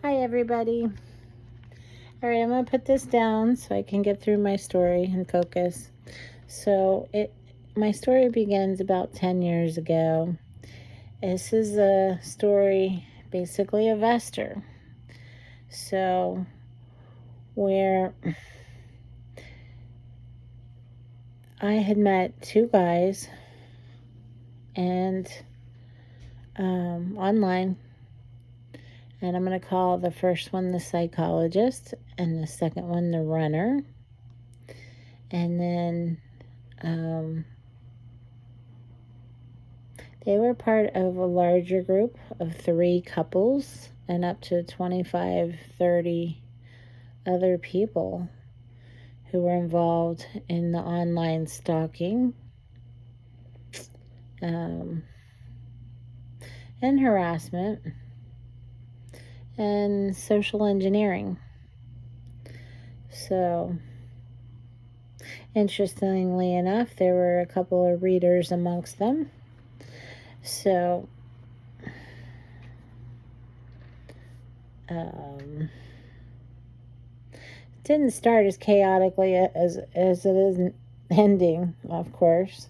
Hi, everybody. All right, I'm going to put this down so I can get through my story and focus. My story begins about 10 years ago. This is a story basically of Esther. So, where I had met two guys and online. And I'm going to call the first one the psychologist and the second one the runner. And then they were part of a larger group of 3 couples and up to 25, 30 other people who were involved in the online stalking and harassment and social engineering. So, interestingly enough, there were a couple of readers amongst them. So, didn't start as chaotically as it is ending, of course.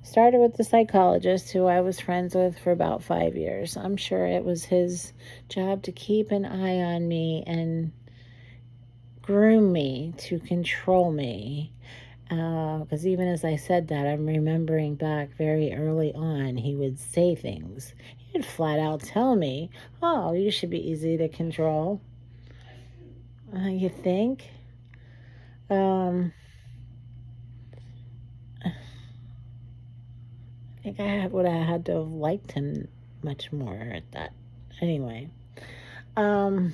Started with the psychologist who I was friends with for about 5 years. I'm sure it was his job to keep an eye on me and groom me, to control me. Because even as I said that, I'm remembering back very early on, he would say things. He would flat out tell me, "Oh, you should be easy to control." You think? I think I would have had to have liked him much more at that. Anyway. So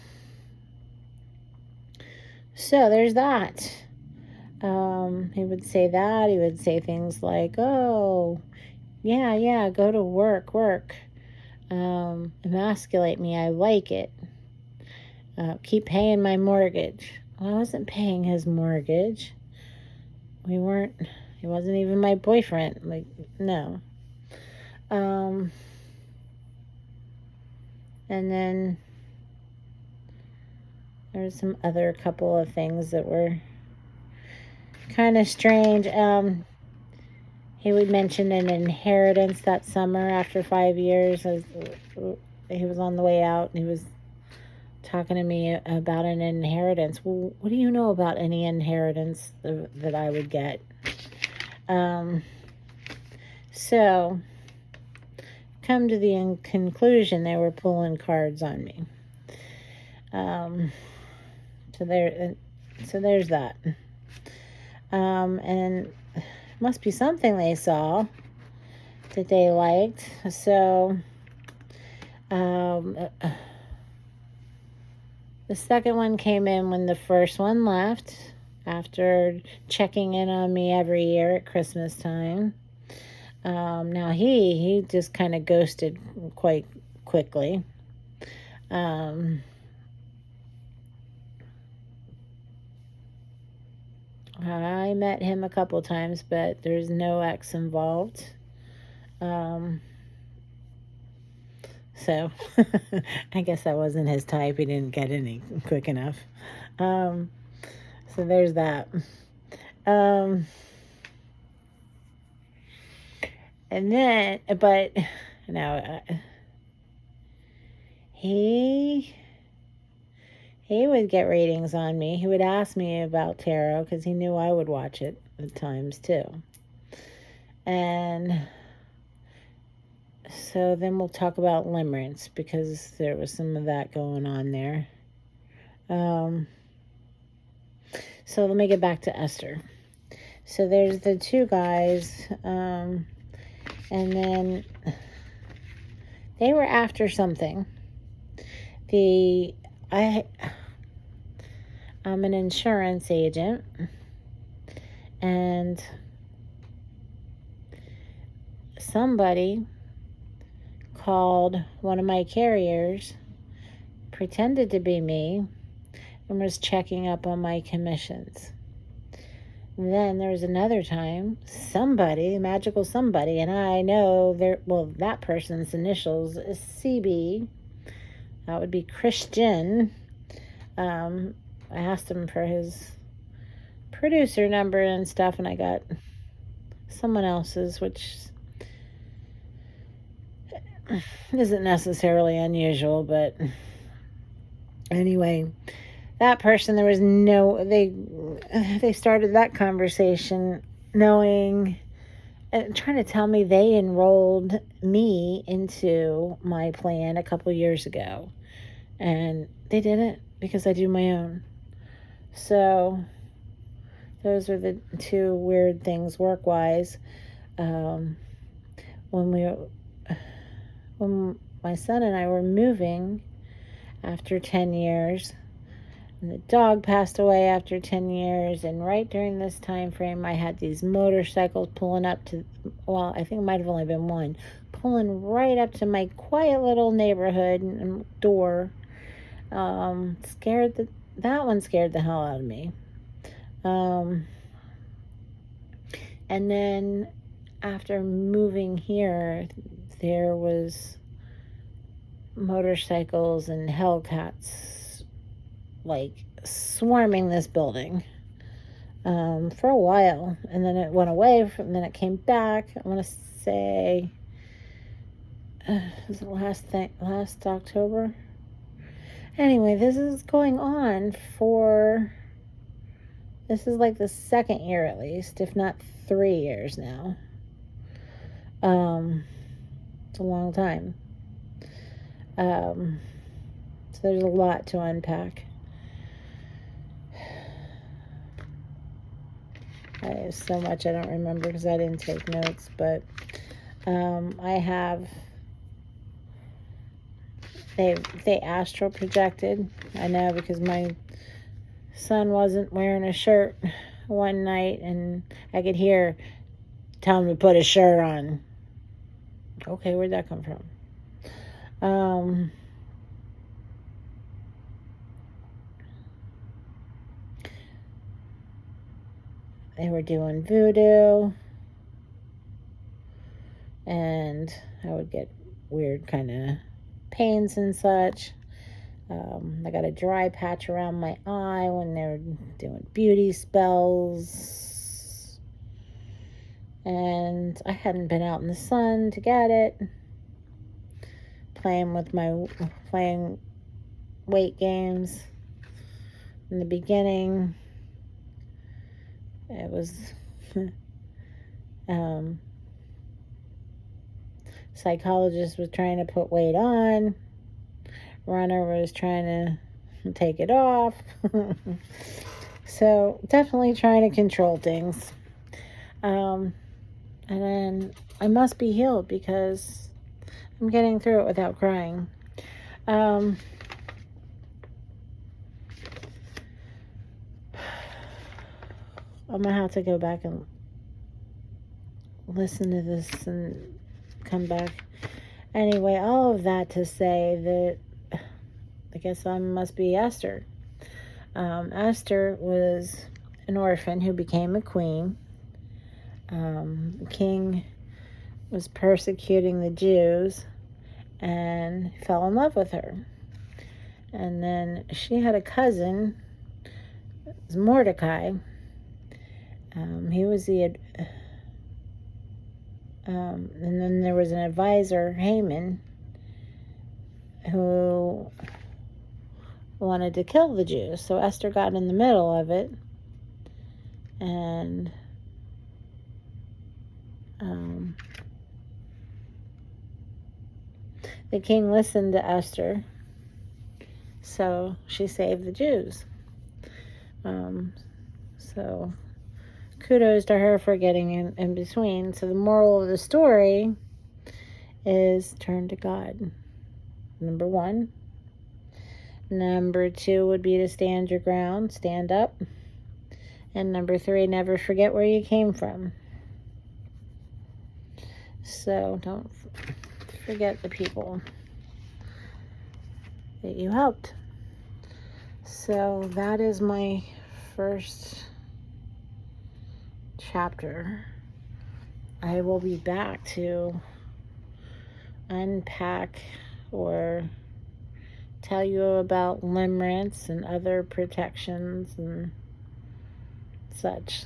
there's that. He would say that. He would say things like, "Oh, yeah, go to work. Emasculate me. I like it. Keep paying my mortgage." Well, I wasn't paying his mortgage. He wasn't even my boyfriend. Like, no. And then there was some other couple of things that were kind of strange. He would mention an inheritance that summer after 5 years. He was on the way out and he was talking to me about an inheritance. Well, what do you know about any inheritance that I would get? So, come to the conclusion, they were pulling cards on me. So there's that. And must be something they saw that they liked. So, the second one came in when the first one left, after checking in on me every year at Christmas time. Now he just kind of ghosted quite quickly. I met him a couple times, but there's no ex involved. So I guess that wasn't his type. He didn't get any quick enough. So there's that. And then, but now he would get ratings on me. He would ask me about tarot because he knew I would watch it at times too. And so then we'll talk about limerence because there was some of that going on there. So let me get back to Esther. So there's the 2 guys, and then they were after something. I'm an insurance agent, and somebody called one of my carriers, pretended to be me, and was checking up on my commissions. And then there was another time, somebody, magical somebody, and I know that person's initials is CB, That would be Christian. I asked him for his producer number and stuff, and I got someone else's, which isn't necessarily unusual, but anyway, that person, there was no, they started that conversation knowing and trying to tell me they enrolled me into my plan a couple years ago, and they didn't, because I do my own. So those are the two weird things work-wise. When my son and I were moving after 10 years, and the dog passed away after 10 years, and right during this time frame, I had these motorcycles pulling up to, well, I think it might have only been one, pulling right up to my quiet little neighborhood and door. That one scared the hell out of me. And then after moving here, there was motorcycles and Hellcats like swarming this building for a while, and then it went away, and then it came back. I want to say was it last October? Anyway, this is going on for, this is like the second year at least, if not 3 years now. It's a long time. So there's a lot to unpack. I have so much I don't remember because I didn't take notes, but they astral projected. I know, because my son wasn't wearing a shirt one night, and I could hear, tell him to put a shirt on. Okay, where'd that come from? They were doing voodoo, and I would get weird kind of pains and such. I got a dry patch around my eye when they were doing beauty spells, and I hadn't been out in the sun to get it. Playing weight games in the beginning. It was psychologist was trying to put weight on. Runner was trying to take it off. So definitely trying to control things. And then I must be healed because I'm getting through it without crying. I'm gonna have to go back and listen to this and come back. Anyway, all of that to say that I guess I must be Esther. Esther was an orphan who became a queen. The king was persecuting the Jews and fell in love with her. And then she had a cousin, it was Mordecai. He was and then there was an advisor, Haman, who wanted to kill the Jews. So Esther got in the middle of it, and the king listened to Esther, so she saved the Jews. So kudos to her for getting in between. So the moral of the story is turn to God. Number 1. Number 2 would be to stand your ground, stand up. And number 3, never forget where you came from. So don't forget the people that you helped. So that is my first chapter. I will be back to unpack or tell you about limerence and other protections and such.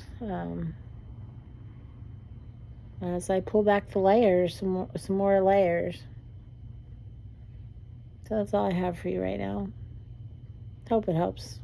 As I pull back the layers, some more layers. So that's all I have for you right now. Hope it helps.